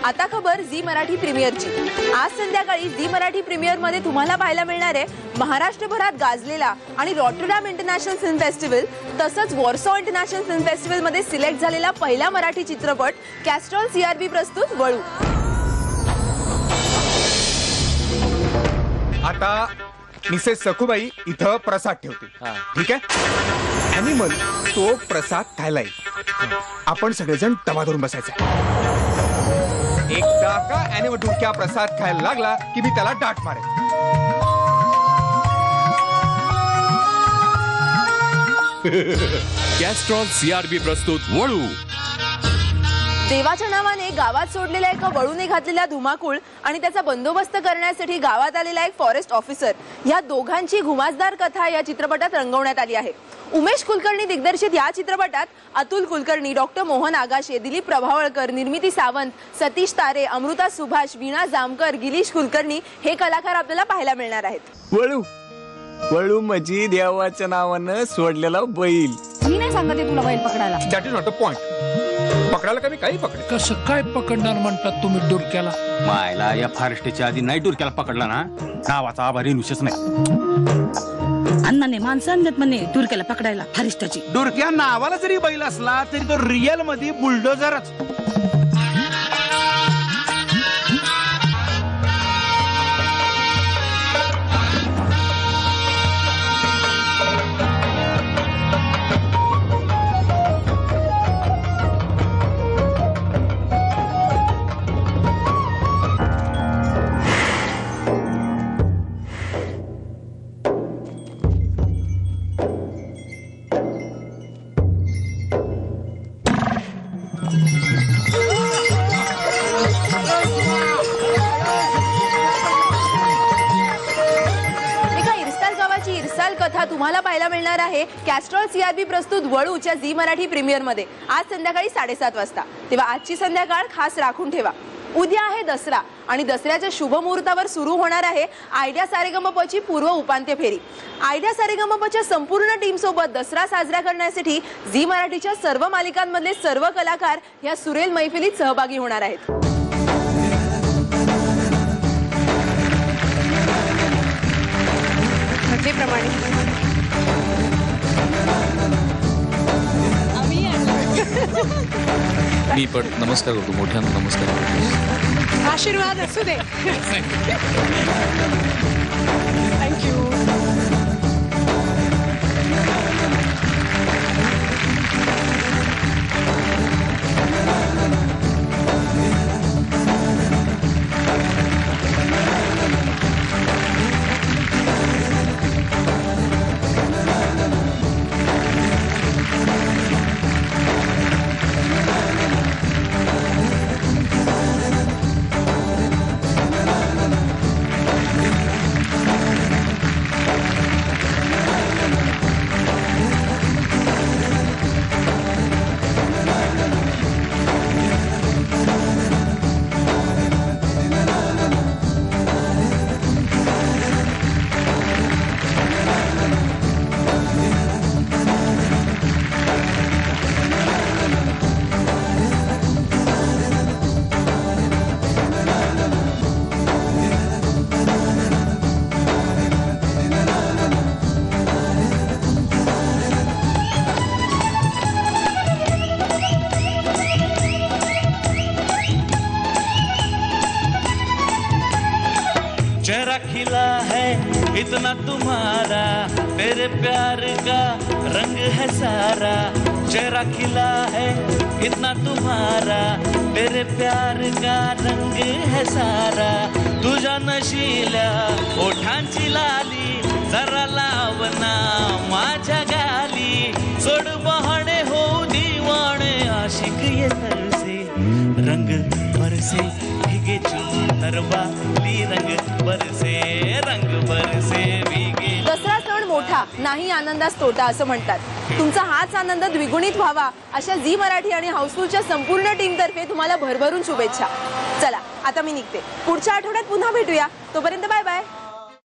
आता खबर झी मराठी प्रीमियरची। आज संध्याकाळी झी मराठी प्रीमियर मध्ये तुम्हाला पाहायला मिळणार आहे महाराष्ट्रभरात गाजलेला आणि रॉटरडॅम इंटरनॅशनल फिल्म फेस्टिवल तसंच वॉर्सॉ इंटरनॅशनल फिल्म फेस्टिवल मध्ये सिलेक्ट झालेला पहिला मराठी चित्रपट कॅस्ट्रॉल सीआरबी प्रस्तुत वळू। आता मिसेस सखूबाई इथं प्रसाद ठेवते, ठीक आहे? आणि मग तो प्रसाद खायला येईल। आपण सगळेजण तवा धरून बसायचा। एकदा का ॲनिमल डुरक्या प्रसाद खायला लागला की मी त्याला डाट मारेन। कॅस्ट्रॉल सीआरबी प्रस्तुत वळू। देवाच्या नावाने गावात सोडलेल्या एका वळूने घातलेला धुमाकूळ आणि त्याचा बंदोबस्त करण्यासाठी गावात आलेला एक फॉरेस्ट ऑफिसर या दोघांची घुमासदार कथा या चित्रपटात रंगवण्यात आली आहे। उमेश कुलकर्णी दिग्दर्शित या चित्रपटात अतुल कुलकर्णी, डॉक्टर मोहन आगाशे, दिलीप प्रभावळकर, निर्मिती सावंत, सतीश तारे, अमृता सुभाष, वीणा जामकर, गिरीश कुलकर्णी हे कलाकार आपल्याला पाहायला मिळणार आहेत। वळू वळू म्हणजे देवाच्या नावानं सोडलेला बैल। मी नाही सांगते तुला बैल पकडायला। That is not a point. पकडायला का मी काही पकडे। कसं काय पकडणार म्हणतात तुम्ही डुरक्याला? मायला या फॉरेस्टच्या आधी नाही डुरक्याला पकडला ना नावाचा आभारी नुसच नाही। अण्णाने माणसं आणलेत म्हणे डुरक्याला पकडायला फॉरेस्टची। डुरक्या नावाला जरी बैल असला तरी तो रिअल मध्ये बुलडोझरच। कथा तुम्हाला पाहायला मिळणार आहे कॅस्ट्रॉल सीआरबी प्रस्तुत वळूच्या झी मराठी प्रीमियर मध्ये आज संध्याकाळी 7:30 वाजता। तेव्हा आजची संध्याकाळ खास राखून ठेवा। उद्या आहे दसरा आणि दसऱ्याच्या शुभ मुहूर्तावर सुरू होणार आहे आयडिया सारेगमपची पूर्व उपांत्य फेरी। आयडिया सारेगमपच्या संपूर्ण टीम सोबत दसरा साजरा करण्यासाठी झी मराठीच्या सर्व मालिकांमधले सर्व कलाकार या सुरेल मैफिलीत सहभागी होणार आहेत। मी पण नमस्कार करतो, मोठ्यानं नमस्कार करतो। आशीर्वाद असू दे। थँक्यू। चेहरा खिला है इतना तुम्हारा, तेरे प्यार का रंग है सारा। चेहरा खिला है इतना तुम्हारा, तेरे प्यार का रंग है सारा। तुझ्या नशिल्या ओठांची लाली जरा लावना माझ्या गाली। सोड बहाणे हो दीवाणे आशिक ये तरसे रंग बरसे भीगे चुनर वाली रंग बरसे भीगे। दसरा सण मोठा नाही आनंदास तोटा असं म्हणतात। तुमचा हाच आनंद द्विगुणित व्हावा अशा झी मराठी आणि हाऊसफुलच्या संपूर्ण टीम तर्फे तुम्हाला भरभरून शुभेच्छा। चला आता मी निघते, पुढच्या आठवड्यात पुन्हा भेटूया, तोपर्यंत बाय बाय।